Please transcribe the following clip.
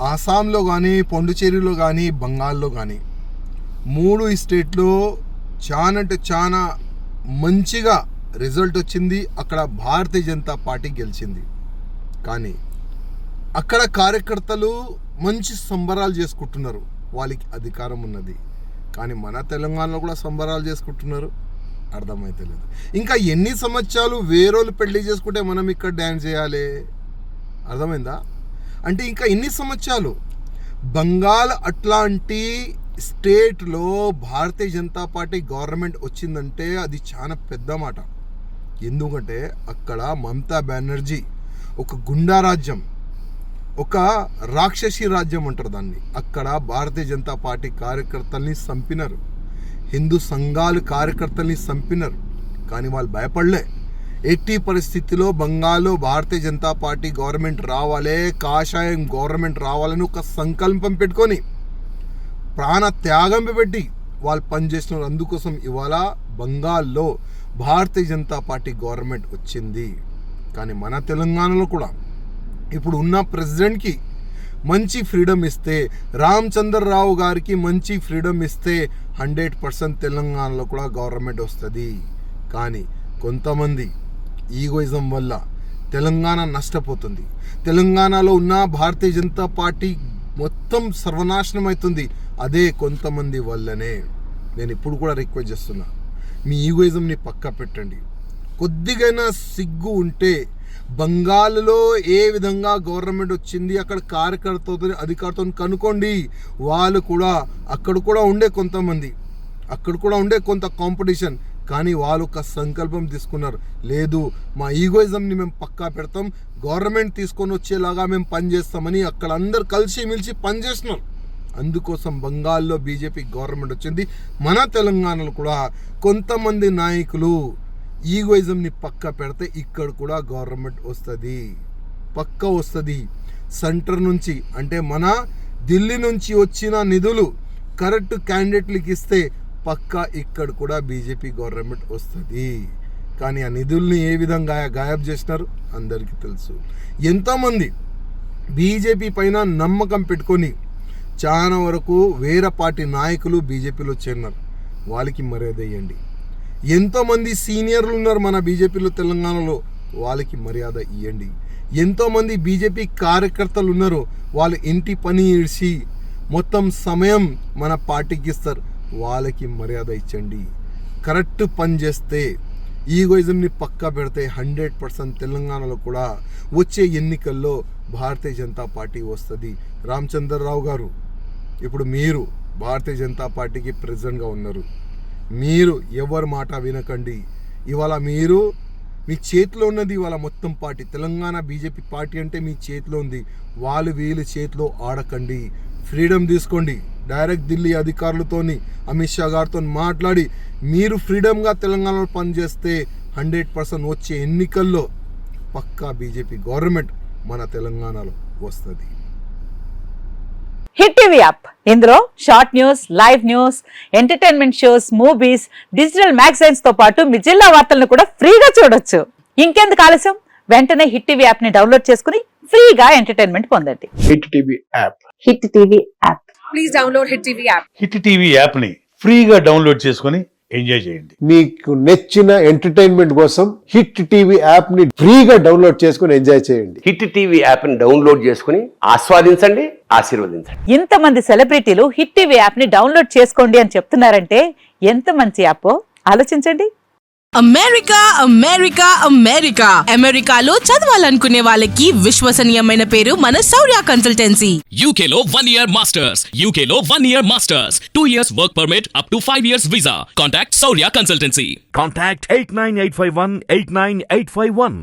ఆసాంలో కానీ, పాండిచ్చేరిలో కానీ, బంగాల్లో కానీ 3 స్టేట్లో చాలా అంటే చాలా మంచిగా రిజల్ట్ వచ్చింది. అక్కడ భారతీయ జనతా పార్టీ గెలిచింది. కానీ అక్కడ కార్యకర్తలు మంచి సంబరాలు చేసుకుంటున్నారు, వాళ్ళకి అధికారం ఉన్నది. కానీ మన తెలంగాణలో కూడా సంబరాలు చేసుకుంటున్నారు, అర్థమైతే లేదు. ఇంకా ఎన్ని సంవత్సరాలు వేరేళ్ళు పెళ్లి చేసుకుంటే మనం ఇక్కడ డ్యాన్స్ చేయాలి, అర్థమైందా? అంటే ఇంకా ఎన్ని సంవత్సరాలు? బంగాల్ అట్లాంటి స్టేట్లో భారతీయ జనతా పార్టీ గవర్నమెంట్ వచ్చిందంటే అది చాలా పెద్ద మాట. ఎందుకంటే అక్కడ మమతా బెనర్జీ ఒక గుండా రాజ్యం, ఒక రాక్షసి రాజ్యం అంటారు దాన్ని. అక్కడ భారతీయ జనతా పార్టీ కార్యకర్తల్ని చంపినారు, హిందూ సంఘాలు కార్యకర్తల్ని చంపినారు. కానీ వాళ్ళు భయపడలే. ఎట్టి పరిస్థితిలో బంగాల్లో భారతీయ జనతా పార్టీ గవర్నమెంట్ రావాలే, కాషాయం గవర్నమెంట్ రావాలని ఒక సంకల్పం పెట్టుకొని ప్రాణ త్యాగం పెట్టి వాళ్ళు పనిచేస్తున్నారు. అందుకోసం ఇవాళ బంగాల్లో భారతీయ జనతా పార్టీ గవర్నమెంట్ వచ్చింది. కానీ మన తెలంగాణలో కూడా ఇప్పుడు ఉన్న ప్రెసిడెంట్కి మంచి ఫ్రీడమ్ ఇస్తే, రామచంద్రరావు గారికి మంచి ఫ్రీడమ్ ఇస్తే 100% తెలంగాణలో కూడా గవర్నమెంట్ వస్తుంది. కానీ కొంతమంది ఈగోయిజం వల్ల తెలంగాణ నష్టపోతుంది. తెలంగాణలో ఉన్న భారతీయ జనతా పార్టీ మొత్తం సర్వనాశనం అవుతుంది. అదే కొంతమంది వల్లనే. నేను ఇప్పుడు కూడా రిక్వెస్ట్ చేస్తున్నా, మీ ఈగోయిజంని పక్క పెట్టండి. కొద్దిగైనా సిగ్గు ఉంటే బంగాల్లో ఏ విధంగా గవర్నమెంట్ వచ్చింది, అక్కడ కార్యకర్తలతో అధికారులతో కనుక్కోండి. వాళ్ళు కూడా అక్కడ కూడా ఉండే కొంతమంది, అక్కడ కూడా ఉండే కొంత కాంపిటీషన్. కానీ వాళ్ళు ఒక సంకల్పం తీసుకున్నారు, లేదు మా ఈగోయిజంని మేము పక్కా పెడతాం, గవర్నమెంట్ తీసుకొని వచ్చేలాగా మేము పనిచేస్తామని అక్కడ అందరు కలిసి మిలిచి పనిచేస్తున్నారు. అందుకోసం బంగాల్లో బీజేపీ గవర్నమెంట్ వచ్చింది. మన తెలంగాణలో కూడా కొంతమంది నాయకులు ఈగోయిజంని పక్క పెడితే ఇక్కడ కూడా గవర్నమెంట్ వస్తుంది, పక్క వస్తుంది. సెంటర్ నుంచి అంటే మన ఢిల్లీ నుంచి వచ్చిన నిధులు కరెక్ట్ క్యాండిడేట్లకి ఇస్తే పక్కా ఇక్కడ కూడా బీజేపీ గవర్నమెంట్ వస్తుంది. కానీ ఆ నిధుల్ని ఏ విధంగా గాయబ్ చేసినారు అందరికీ తెలుసు. ఎంతోమంది బీజేపీ పైన నమ్మకం పెట్టుకొని చాలా వరకు వేరే పార్టీ నాయకులు బీజేపీలో చేరినారు, వాళ్ళకి మర్యాద ఇవ్వండి. ఎంతోమంది సీనియర్లు ఉన్నారు మన బీజేపీలో తెలంగాణలో, వాళ్ళకి మర్యాద ఇవ్వండి. ఎంతోమంది బీజేపీ కార్యకర్తలు ఉన్నారు, వాళ్ళు ఇంటి పని ఇడిచి మొత్తం సమయం మన పార్టీకి ఇస్తారు, వాళ్ళకి మర్యాద ఇచ్చండి. కరెక్ట్ పని చేస్తే, ఈగోయిజంని పక్కా పెడితే 100% తెలంగాణలో కూడా వచ్చే ఎన్నికల్లో భారతీయ జనతా పార్టీ వస్తుంది. రామచంద్రరావు గారు, ఇప్పుడు మీరు భారతీయ జనతా పార్టీకి ప్రెసిడెంట్గా ఉన్నారు, మీరు ఎవరి మాట వినకండి. ఇవాళ మీరు మీ చేతిలో ఉన్నది ఇవాళ మొత్తం పార్టీ, తెలంగాణ బీజేపీ పార్టీ అంటే మీ చేతిలో ఉంది. వాళ్ళు వీళ్ళ చేతిలో ఆడకండి, ఫ్రీడమ్ తీసుకోండి. డైరెక్ట్ ఢిల్లీ అధికారులతోని అమిత్ షా గారితో మాట్లాడి మీరు ఫ్రీడమ్గా తెలంగాణలో పనిచేస్తే 100% వచ్చే ఎన్నికల్లో పక్కా బీజేపీ గవర్నమెంట్ మన తెలంగాణలో వస్తుంది. హిట్ టీవీ యాప్, ఇందులో short news, live news, entertainment shows, movies, digital magazines తో పాటు మీ జిల్లా వార్తలను కూడా ఫ్రీగా చూడొచ్చు. ఇంకెందుకు ఆలస్యం, వెంటనే హిట్ టీవీ యాప్ ని డౌన్లోడ్ చేసుకుని ఫ్రీగా ఎంటర్టైన్మెంట్ పొందండి. Hit TV app, hit TV app, please download hit TV app. Hit TV app ని ఫ్రీగా డౌన్లోడ్ చేసుకుని ఎంజాయ్ చేయండి. మీకు నచ్చిన ఎంటర్టైన్మెంట్ కోసం హిట్ టీవీ యాప్ ని ఫ్రీగా డౌన్లోడ్ చేసుకుని ఎంజాయ్ చేయండి. హిట్ టీవీ యాప్ ని డౌన్లోడ్ చేసుకుని ఆస్వాదించండి, ఆశీర్వదించండి. ఇంతమంది సెలబ్రిటీలు హిట్ టీవీ యాప్ ని డౌన్లోడ్ చేసుకోండి అని చెప్తున్నారంటే ఎంత మంచి యాప్ ఆలోచించండి. అమెరికా అమెరికా అమెరికా అమెరికాలో చదవాలనుకునే వాళ్ళకి విశ్వసనీయమైన పేరు మన శౌర్య కన్సల్టెన్సీ. UK లో 1 year masters, UK లో 1 year masters, 2 years work permit up to 5 years visa. Contact Saurya Consultancy. Contact 89851 89851.